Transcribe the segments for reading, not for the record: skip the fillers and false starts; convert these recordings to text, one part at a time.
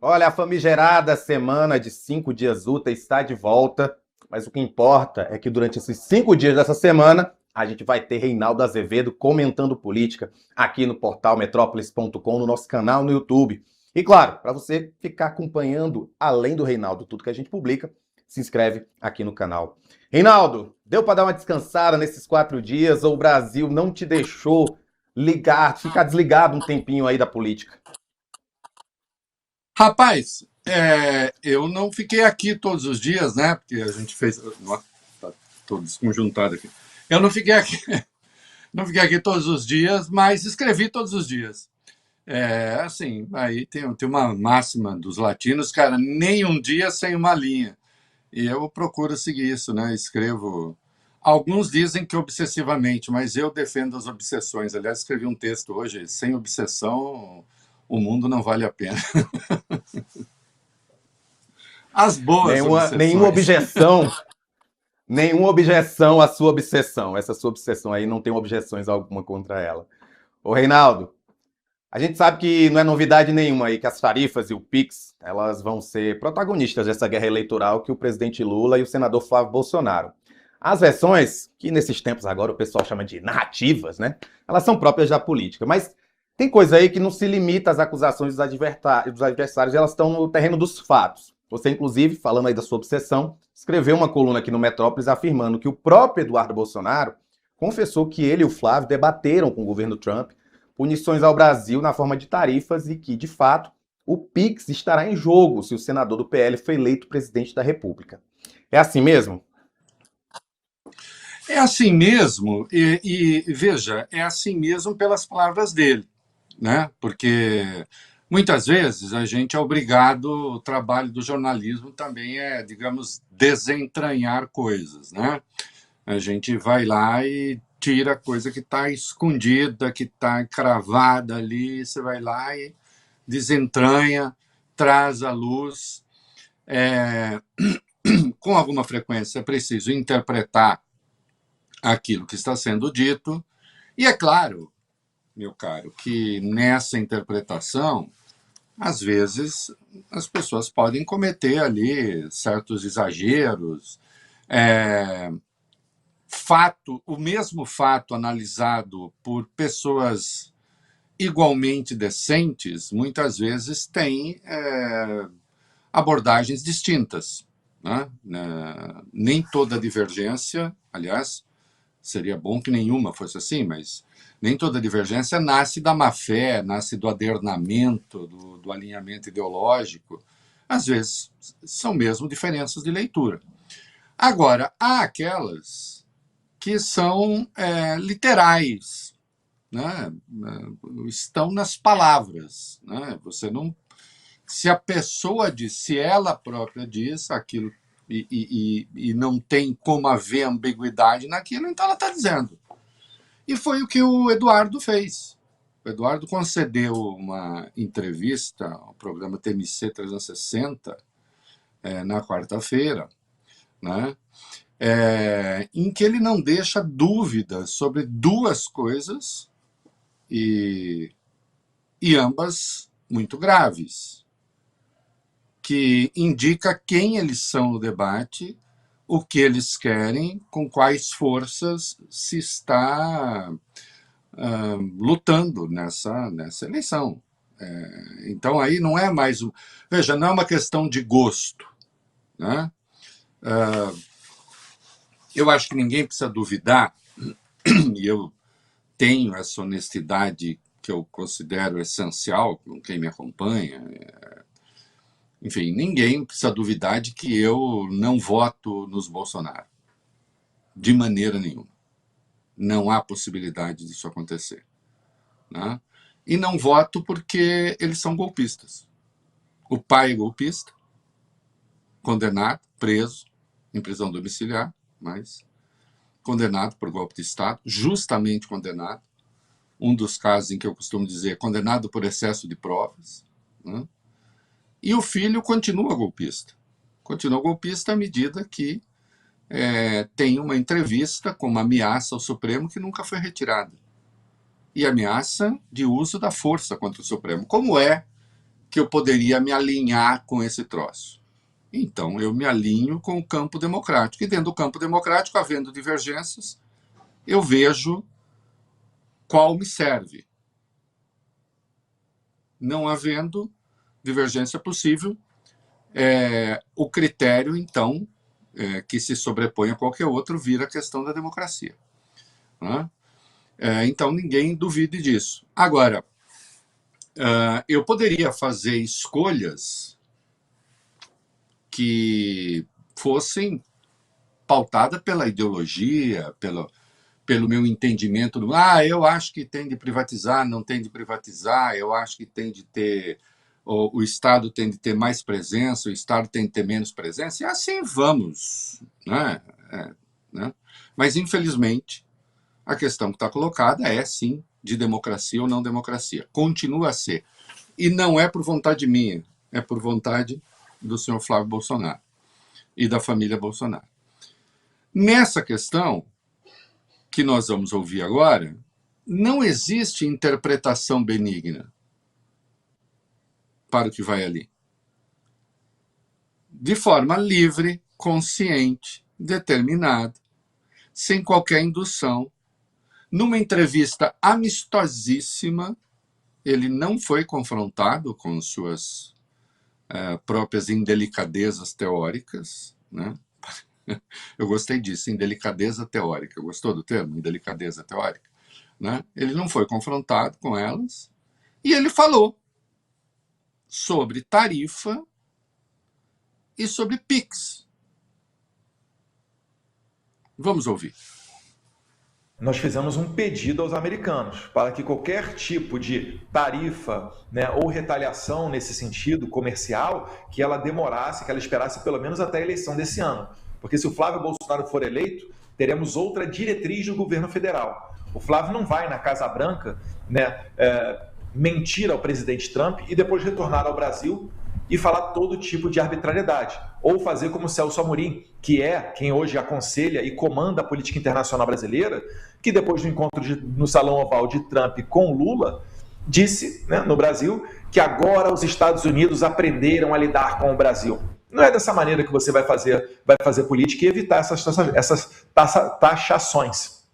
Olha, a famigerada semana de 5 dias úteis está de volta, mas o que importa é que durante esses 5 dias dessa semana a gente vai ter Reinaldo Azevedo comentando política aqui no portal metrópolis.com, no nosso canal no YouTube. E claro, para você ficar acompanhando, além do Reinaldo, tudo que a gente publica, se inscreve aqui no canal. Reinaldo, deu para dar uma descansada nesses 4 dias ou o Brasil não te deixou ligar, ficar desligado um tempinho aí da política? Rapaz, eu não fiquei aqui todos os dias, né? Porque a gente fez. Nossa, tá todo desconjuntado aqui. Eu não fiquei aqui, não fiquei aqui todos os dias, mas escrevi todos os dias. Assim, aí tem uma máxima dos latinos, cara, nem um dia sem uma linha. E eu procuro seguir isso, né? Escrevo. Alguns dizem que obsessivamente, mas eu defendo as obsessões. Aliás, escrevi um texto hoje, sem obsessão, o mundo não vale a pena. As boas Nenhuma obsessões. objeção, nenhuma objeção à sua obsessão. Essa sua obsessão aí não tem objeções alguma contra ela. Ô, Reinaldo, a gente sabe que não é novidade nenhuma aí que as tarifas e o Pix, elas vão ser protagonistas dessa guerra eleitoral que o presidente Lula e o senador Flávio Bolsonaro. As versões, que nesses tempos agora o pessoal chama de narrativas, né? Elas são próprias da política, mas tem coisa aí que não se limita às acusações dos adversários, elas estão no terreno dos fatos. Você, inclusive, falando aí da sua obsessão, escreveu uma coluna aqui no Metrópolis afirmando que o próprio Eduardo Bolsonaro confessou que ele e o Flávio debateram com o governo Trump punições ao Brasil na forma de tarifas e que, de fato, o PIX estará em jogo se o senador do PL for eleito presidente da República. É assim mesmo? É assim mesmo, veja, é assim mesmo pelas palavras dele, né? Porque muitas vezes a gente é obrigado, o trabalho do jornalismo também é, digamos, desentranhar coisas, né? A gente vai lá e tira coisa que está escondida, que está cravada ali, você vai lá e desentranha, traz à luz. É, com alguma frequência é preciso interpretar aquilo que está sendo dito, e é claro, meu caro, que nessa interpretação, às vezes, as pessoas podem cometer ali certos exageros. É, o mesmo fato analisado por pessoas igualmente decentes, muitas vezes tem abordagens distintas. Né? Nem toda divergência, aliás, seria bom que nenhuma fosse assim, mas nem toda divergência nasce da má-fé, nasce do adernamento, do alinhamento ideológico. Às vezes são mesmo diferenças de leitura. Agora, há aquelas que são literais, né? Estão nas palavras. Né? Você não, se a pessoa diz, se ela própria diz aquilo e não tem como haver ambiguidade naquilo, então ela está dizendo. E foi o que o Eduardo fez. O Eduardo concedeu uma entrevista ao programa TMC 360 na quarta-feira, né? Em que ele não deixa dúvidas sobre duas coisas e, e ambas muito graves, que indica quem eles são no debate, o que eles querem, com quais forças se está lutando nessa eleição. Então aí não é mais. Veja, não é uma questão de gosto. Né? Eu acho que ninguém precisa duvidar, e eu tenho essa honestidade que eu considero essencial com quem me acompanha. Enfim, ninguém precisa duvidar de que eu não voto nos Bolsonaro. De maneira nenhuma. Não há possibilidade disso acontecer. Né? E não voto porque eles são golpistas. O pai é golpista, condenado, preso, em prisão domiciliar, mas condenado por golpe de Estado, justamente condenado. Um dos casos em que eu costumo dizer condenado por excesso de provas. Né? E o filho continua golpista. Continua golpista à medida que tem uma entrevista com uma ameaça ao Supremo que nunca foi retirada. E ameaça de uso da força contra o Supremo. Como é que eu poderia me alinhar com esse troço. Então, eu me alinho com o campo democrático. E dentro do campo democrático, havendo divergências, eu vejo qual me serve. Não havendo divergência possível, o critério, então, que se sobrepõe a qualquer outro, vira a questão da democracia. Né? Então, ninguém duvide disso. Agora, eu poderia fazer escolhas que fossem pautadas pela ideologia, pelo meu entendimento do eu acho que tem de privatizar, não tem de privatizar, eu acho que tem de ter o Estado tem de ter mais presença, o Estado tem de ter menos presença, e assim vamos, né? Né? Mas infelizmente a questão que está colocada é sim de democracia ou não democracia, continua a ser, e não é por vontade minha, é por vontade do senhor Flávio Bolsonaro e da família Bolsonaro. Nessa questão que nós vamos ouvir agora, não existe interpretação benigna para o que vai ali. De forma livre, consciente, determinada, sem qualquer indução, numa entrevista amistosíssima, ele não foi confrontado com suas próprias indelicadezas teóricas, né? Eu gostei disso, indelicadeza teórica. Gostou do termo, indelicadeza teórica? Né? Ele não foi confrontado com elas e ele falou sobre tarifa e sobre PIX. Vamos ouvir. Nós fizemos um pedido aos americanos para que qualquer tipo de tarifa, né, ou retaliação nesse sentido comercial, que ela demorasse, que ela esperasse pelo menos até a eleição desse ano. Porque se o Flávio Bolsonaro for eleito, teremos outra diretriz do governo federal. O Flávio não vai na Casa Branca, né, mentir ao presidente Trump e depois retornar ao Brasil e falar todo tipo de arbitrariedade. Ou fazer como o Celso Amorim, que é quem hoje aconselha e comanda a política internacional brasileira, que depois do encontro no Salão Oval de Trump com Lula, disse, né, no Brasil, que agora os Estados Unidos aprenderam a lidar com o Brasil. Não é dessa maneira que você vai fazer política e evitar essas taxações.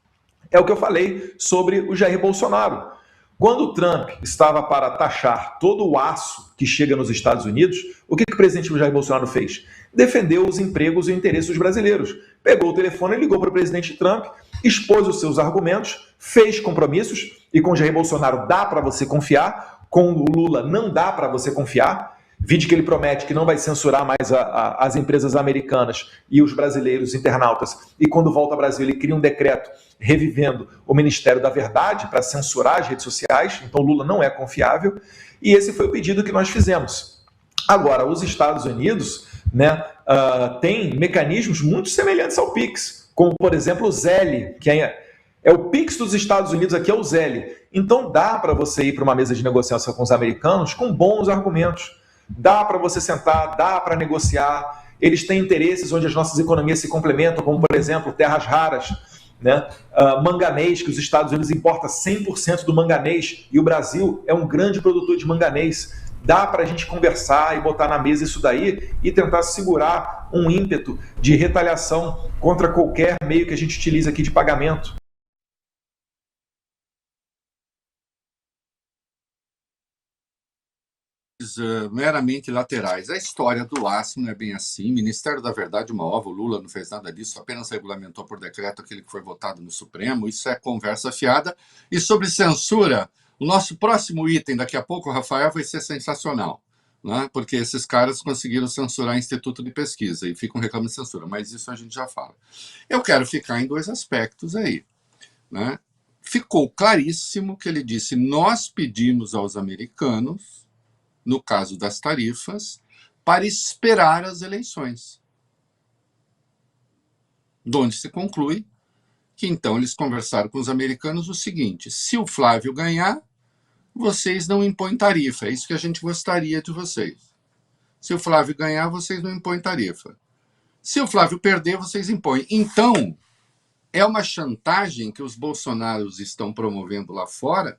É o que eu falei sobre o Jair Bolsonaro. Quando o Trump estava para taxar todo o aço que chega nos Estados Unidos, o que o presidente Jair Bolsonaro fez? Defendeu os empregos e interesses dos brasileiros. Pegou o telefone, ligou para o presidente Trump, expôs os seus argumentos, fez compromissos, e com Jair Bolsonaro dá para você confiar, com o Lula não dá para você confiar. Vide que ele promete que não vai censurar mais as empresas americanas e os brasileiros internautas. E quando volta ao Brasil, ele cria um decreto revivendo o Ministério da Verdade para censurar as redes sociais. Então, Lula não é confiável. E esse foi o pedido que nós fizemos. Agora, os Estados Unidos, né, têm mecanismos muito semelhantes ao PIX, como, por exemplo, o ZEL, que é o PIX dos Estados Unidos, aqui é o ZEL. Então, dá para você ir para uma mesa de negociação com os americanos com bons argumentos. Dá para você sentar, dá para negociar. Eles têm interesses onde as nossas economias se complementam, como, por exemplo, terras raras, né? Manganês, que os Estados Unidos importa 100% do manganês, e o Brasil é um grande produtor de manganês. Dá para a gente conversar e botar na mesa isso daí e tentar segurar um ímpeto de retaliação contra qualquer meio que a gente utilize aqui de pagamento. Meramente laterais. A história do aço não é bem assim. Ministério da Verdade, uma ova, o Lula não fez nada disso, apenas regulamentou por decreto aquele que foi votado no Supremo. Isso é conversa fiada. E sobre censura, o nosso próximo item, daqui a pouco, Rafael, vai ser sensacional, né? Porque esses caras conseguiram censurar o Instituto de Pesquisa e ficam reclamando de censura, mas isso a gente já fala. Eu quero ficar em dois aspectos aí, né? Ficou claríssimo que ele disse: nós pedimos aos americanos, no caso das tarifas, para esperar as eleições. De onde se conclui que, então, eles conversaram com os americanos o seguinte: se o Flávio ganhar, vocês não impõem tarifa, é isso que a gente gostaria de vocês. Se o Flávio ganhar, vocês não impõem tarifa. Se o Flávio perder, vocês impõem. Então, é uma chantagem que os bolsonaros estão promovendo lá fora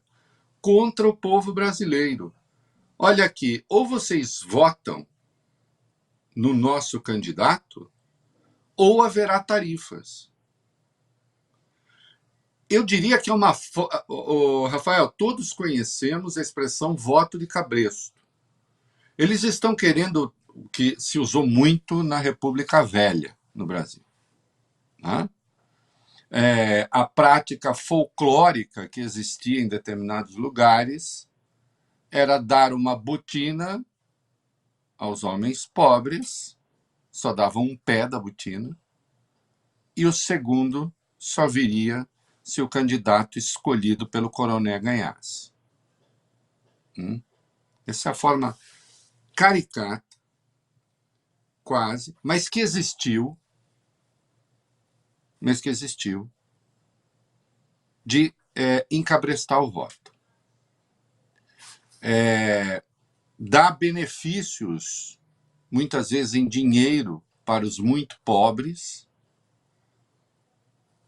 contra o povo brasileiro. olha aqui, ou vocês votam no nosso candidato, ou haverá tarifas. Eu diria que é uma... Rafael, todos conhecemos a expressão voto de cabresto. Eles estão querendo o que se usou muito na República Velha, no Brasil. Né? A prática folclórica que existia em determinados lugares era dar uma botina aos homens pobres, só davam um pé da botina, e o segundo só viria se o candidato escolhido pelo coroné ganhasse. Essa é a forma caricata, quase, mas que existiu, de encabrestar o voto. Dá benefícios, muitas vezes em dinheiro, para os muito pobres,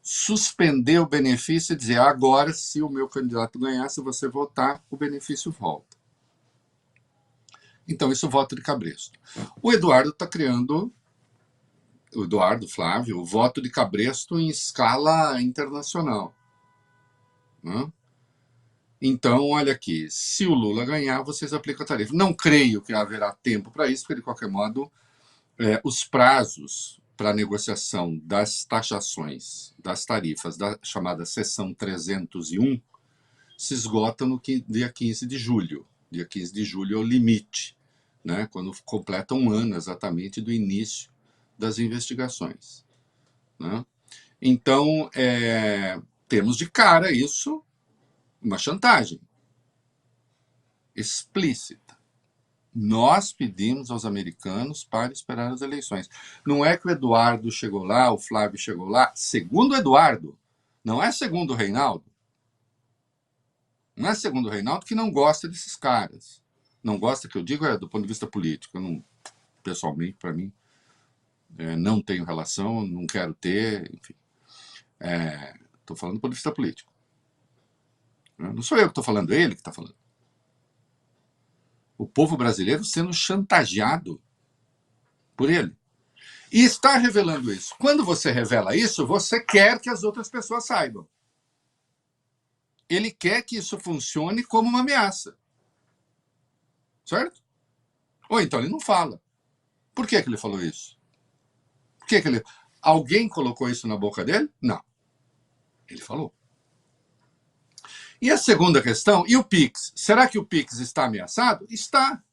suspender o benefício e dizer, agora, se o meu candidato ganhar, se você votar, o benefício volta. Então, isso é o voto de cabresto. O Eduardo está criando, o Eduardo Flávio, o voto de cabresto em escala internacional. Né? Então, olha aqui, se o Lula ganhar, vocês aplicam a tarifa. Não creio que haverá tempo para isso, porque, de qualquer modo, os prazos para a negociação das taxações, das tarifas, da chamada seção 301, se esgotam no dia 15 de julho. Dia 15 de julho é o limite, né, quando completa um ano exatamente do início das investigações. Né? Então, temos de cara isso, uma chantagem explícita. Nós pedimos aos americanos para esperar as eleições. Não é que o Eduardo chegou lá, o Flávio chegou lá. Segundo o Eduardo, não é segundo o Reinaldo. Não é segundo o Reinaldo que não gosta desses caras. Não gosta, que eu digo, do ponto de vista político. Eu não, pessoalmente, para mim, não tenho relação, não quero ter, enfim. Estou falando do ponto de vista político. Não sou eu que estou falando, é ele que está falando. O povo brasileiro sendo chantageado por ele. E está revelando isso. Quando você revela isso, você quer que as outras pessoas saibam. Ele quer que isso funcione como uma ameaça. Certo? Ou então ele não fala. Por que ele falou isso? Por que ele... Alguém colocou isso na boca dele? Não. Ele falou. E a segunda questão, e o Pix? Será que o Pix está ameaçado? Está.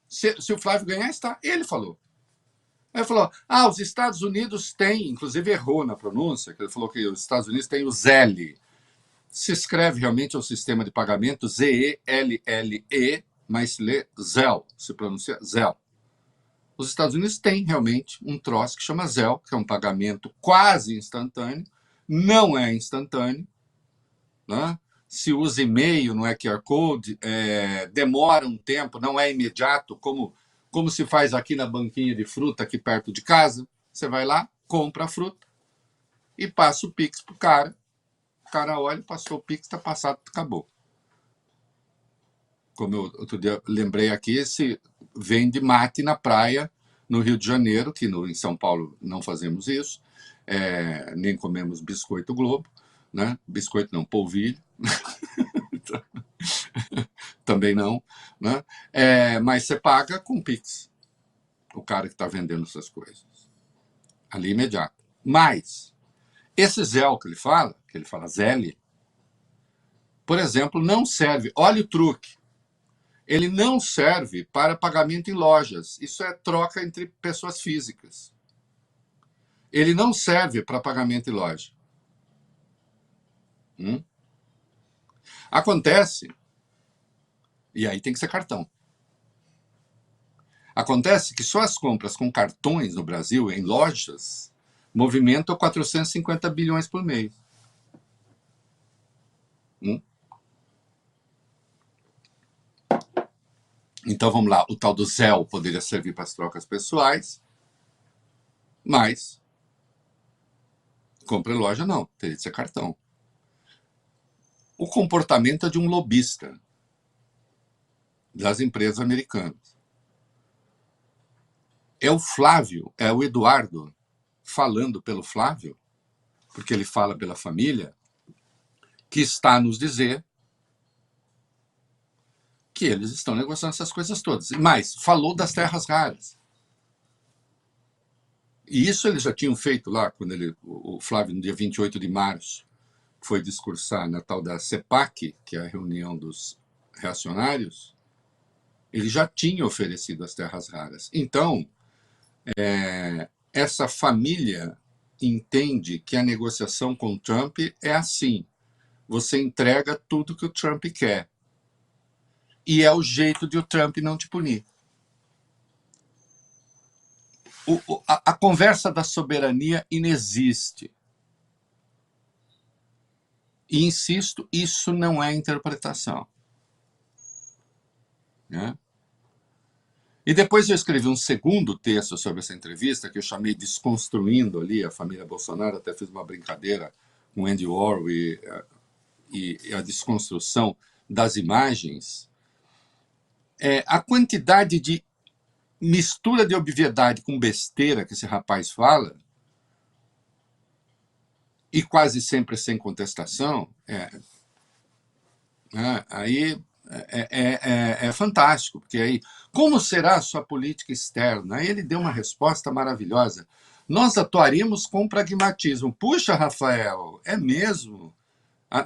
Se o Flávio ganhar, está. Ele falou. Ele falou, os Estados Unidos têm, inclusive errou na pronúncia, que ele falou que os Estados Unidos têm o ZEL. Se escreve realmente o sistema de pagamento Z-E-L-L-E, mas se lê ZEL, se pronuncia ZEL. Os Estados Unidos têm realmente um troço que chama ZEL, que é um pagamento quase instantâneo, não é instantâneo, né? Se usa e-mail, não é QR Code, demora um tempo, não é imediato, como se faz aqui na banquinha de fruta, aqui perto de casa. Você vai lá, compra a fruta e passa o Pix pro cara. O cara olha, passou o Pix, está passado, acabou. Como eu outro dia lembrei aqui, se vende mate na praia, no Rio de Janeiro, que em São Paulo não fazemos isso, nem comemos biscoito Globo, né? Biscoito não, polvilho. Também não, né? Mas você paga com Pix, o cara que está vendendo essas coisas. Ali imediato. Mas, esse ZEL que ele fala ZEL, por exemplo, não serve, olha o truque, ele não serve para pagamento em lojas. Isso é troca entre pessoas físicas. Ele não serve para pagamento em loja. Acontece, e aí tem que ser cartão. Acontece que só as compras com cartões no Brasil, em lojas, movimentam 450 bilhões por mês. Então, vamos lá, o tal do ZEL poderia servir para as trocas pessoais, mas compra em loja não, teria de ser cartão. O comportamento é de um lobista. das empresas americanas. É o Flávio, é o Eduardo falando pelo Flávio, porque ele fala pela família, que está a nos dizer que eles estão negociando essas coisas todas. Mas falou das terras raras. E isso eles já tinham feito lá, quando o Flávio, no dia 28 de março, foi discursar na tal da CEPAC, que é a reunião dos reacionários, ele já tinha oferecido as terras raras. Então, essa família entende que a negociação com o Trump é assim. Você entrega tudo que o Trump quer. E é o jeito de o Trump não te punir. A conversa da soberania inexiste. E, insisto, isso não é interpretação. Né? E depois eu escrevi um segundo texto sobre essa entrevista, que eu chamei Desconstruindo ali a família Bolsonaro, até fiz uma brincadeira com Andy Warhol e a desconstrução das imagens. A quantidade de mistura de obviedade com besteira que esse rapaz fala, e quase sempre sem contestação, aí é fantástico, porque aí, como será a sua política externa? Aí ele deu uma resposta maravilhosa. Nós atuaremos com pragmatismo. Puxa, Rafael, é mesmo?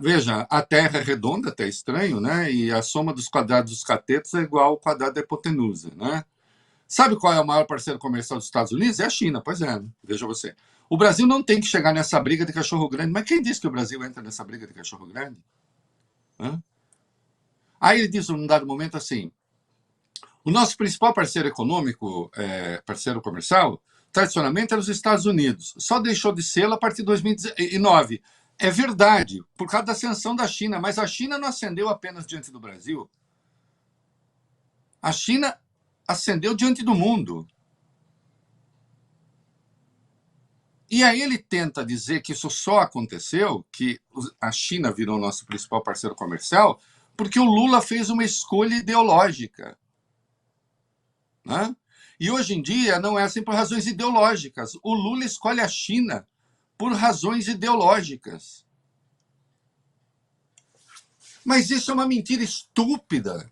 Veja, a Terra é redonda, até estranho, né? E a soma dos quadrados dos catetos é igual ao quadrado da hipotenusa, né? Sabe qual é o maior parceiro comercial dos Estados Unidos? É a China, pois é, veja você. O Brasil não tem que chegar nessa briga de cachorro grande, mas quem disse que o Brasil entra nessa briga de cachorro grande? Aí ele diz, num dado momento, assim, o nosso principal parceiro econômico, parceiro comercial, tradicionalmente era os Estados Unidos. Só deixou de ser a partir de 2009. É verdade, por causa da ascensão da China, mas a China não ascendeu apenas diante do Brasil. A China ascendeu diante do mundo. E aí ele tenta dizer que isso só aconteceu, que a China virou nosso principal parceiro comercial, porque o Lula fez uma escolha ideológica. Né? E hoje em dia não é assim por razões ideológicas. O Lula escolhe a China por razões ideológicas. Mas isso é uma mentira estúpida.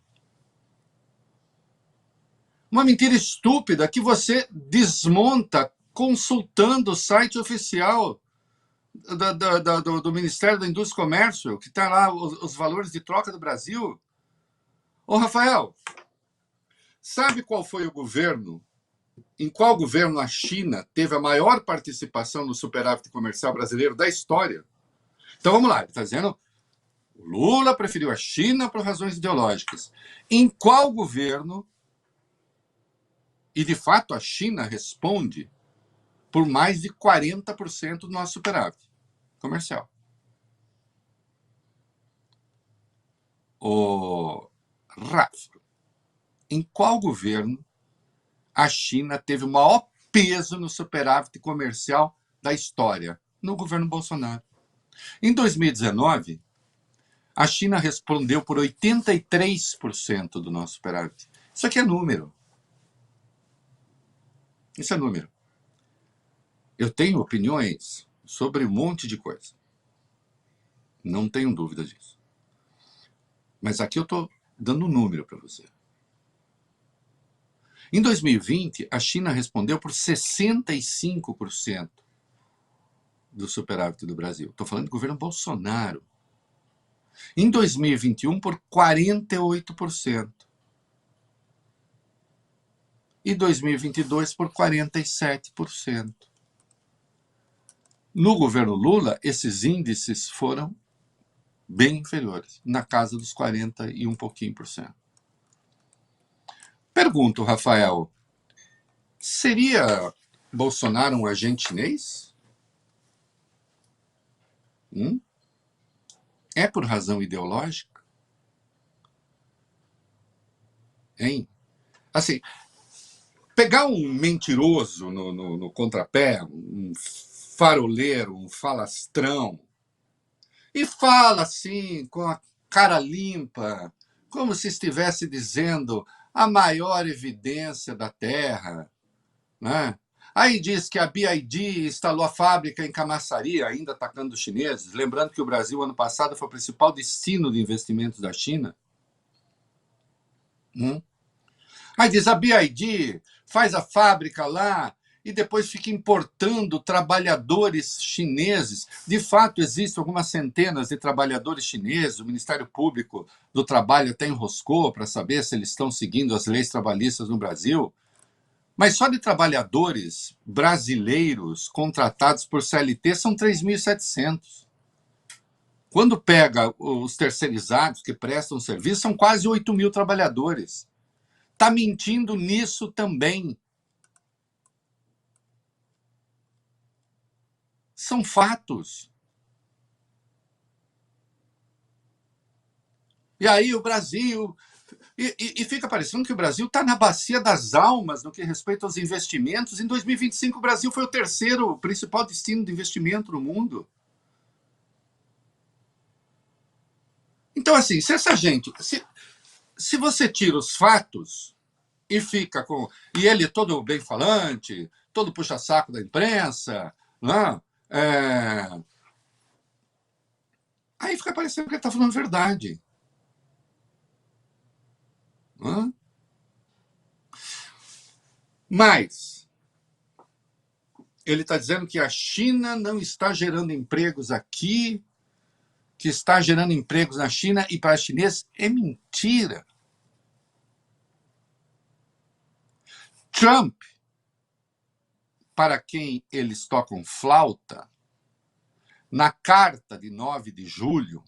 Uma mentira estúpida que você desmonta consultando o site oficial do Ministério da Indústria e Comércio, que está lá os valores de troca do Brasil. Ô, Rafael, sabe qual foi o governo? Em qual governo a China teve a maior participação no superávit comercial brasileiro da história? Então vamos lá, ele está dizendo o Lula preferiu a China por razões ideológicas. Em qual governo? E, de fato, a China responde por mais de 40% do nosso superávit comercial. O Rafa, em qual governo a China teve o maior peso no superávit comercial da história? No governo Bolsonaro. Em 2019, a China respondeu por 83% do nosso superávit. Isso aqui é número. Isso é número. Eu tenho opiniões sobre um monte de coisa. Não tenho dúvida disso. Mas aqui eu estou dando um número para você. Em 2020, a China respondeu por 65% do superávit do Brasil. Estou falando do governo Bolsonaro. Em 2021, por 48%. E 2022 por 47%. No governo Lula, esses índices foram bem inferiores, na casa dos 40 e um pouquinho por cento. Pergunto, Rafael, seria Bolsonaro um agente chinês? É por razão ideológica? Hein? Assim, pegar um mentiroso no contrapé, um faroleiro, um falastrão, e fala assim, com a cara limpa, como se estivesse dizendo a maior evidência da Terra, né? Aí diz que a BYD instalou a fábrica em Camaçari, ainda atacando os chineses, lembrando que o Brasil, ano passado, foi o principal destino de investimentos da China. Aí diz, a BYD faz a fábrica lá e depois fica importando trabalhadores chineses. De fato, existem algumas centenas de trabalhadores chineses, o Ministério Público do Trabalho até enroscou para saber se eles estão seguindo as leis trabalhistas no Brasil. Mas só de trabalhadores brasileiros contratados por CLT são 3.700. Quando pega os terceirizados que prestam serviço, são quase 8.000 trabalhadores. Está mentindo nisso também. São fatos. E aí o Brasil... E fica parecendo que o Brasil está na bacia das almas no que respeita aos investimentos. Em 2025, o Brasil foi o terceiro principal destino de investimento no mundo. Então, assim, se essa gente... Se você tira os fatos e fica com... E ele é todo bem-falante, todo puxa-saco da imprensa, né? Aí fica parecendo que ele está falando verdade. Mas ele está dizendo que a China não está gerando empregos aqui, que está gerando empregos na China e para chineses. É mentira. Trump, para quem eles tocam flauta, na carta de 9 de julho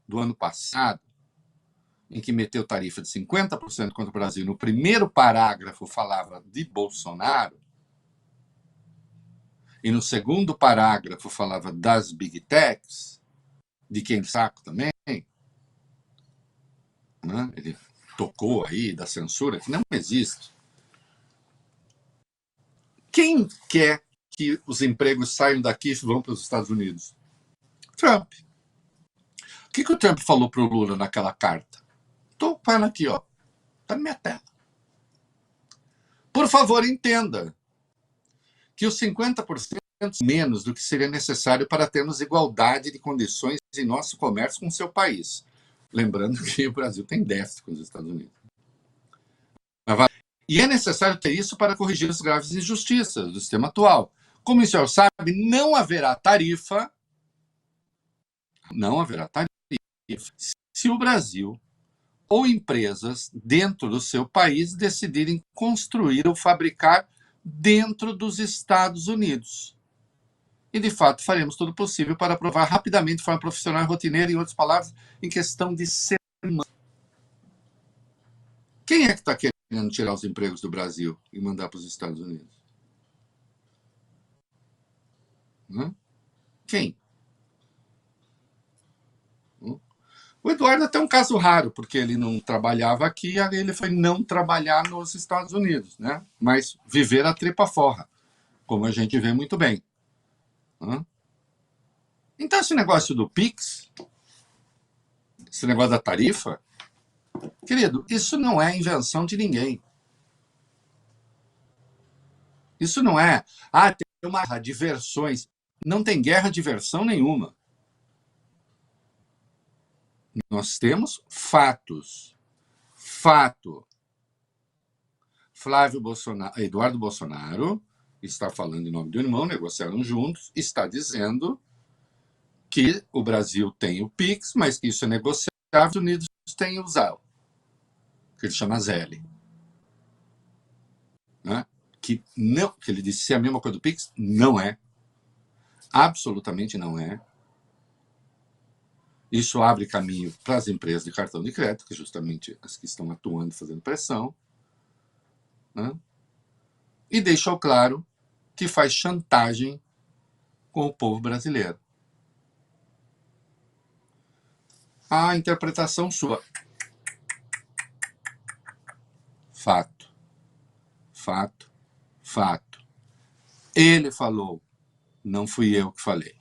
do ano passado, em que meteu tarifa de 50% contra o Brasil, no primeiro parágrafo falava de Bolsonaro, e no segundo parágrafo falava das Big Techs, de quem saco também, né? Ele tocou aí da censura, que não existe. Quem quer que os empregos saiam daqui e vão para os Estados Unidos? Trump. O que o Trump falou para o Lula naquela carta? Estou falando aqui, ó. Está na minha tela. Por favor, entenda que os 50% menos do que seria necessário para termos igualdade de condições em nosso comércio com o seu país. Lembrando que o Brasil tem déficit com os Estados Unidos. E é necessário ter isso para corrigir as graves injustiças do sistema atual. Como o senhor sabe, não haverá tarifa se o Brasil ou empresas dentro do seu país decidirem construir ou fabricar dentro dos Estados Unidos. E, de fato, faremos tudo possível para aprovar rapidamente, de forma profissional e rotineira, em outras palavras, em questão de semana. Quem é que está querendo tirar os empregos do Brasil e mandar para os Estados Unidos? Quem? O Eduardo é até um caso raro, porque ele não trabalhava aqui, aí ele foi não trabalhar nos Estados Unidos, né? Mas viver a tripa forra, como a gente vê muito bem. Então, esse negócio do PIX, esse negócio da tarifa, querido, isso não é invenção de ninguém. Isso não é, tem uma guerra de versões. Não tem guerra de versão nenhuma. Nós temos fatos. Fato. Eduardo Bolsonaro está falando em nome do irmão, negociaram juntos, está dizendo que o Brasil tem o PIX, mas que isso é negociável, os Estados Unidos têm o ZAL, que ele chama ZEL. Né? Que ele disse ser a mesma coisa do PIX, não é. Absolutamente não é. Isso abre caminho para as empresas de cartão de crédito, que justamente as que estão atuando, fazendo pressão, né? E deixou claro que faz chantagem com o povo brasileiro. A interpretação sua. Fato. Fato. Fato. Ele falou, não fui eu que falei.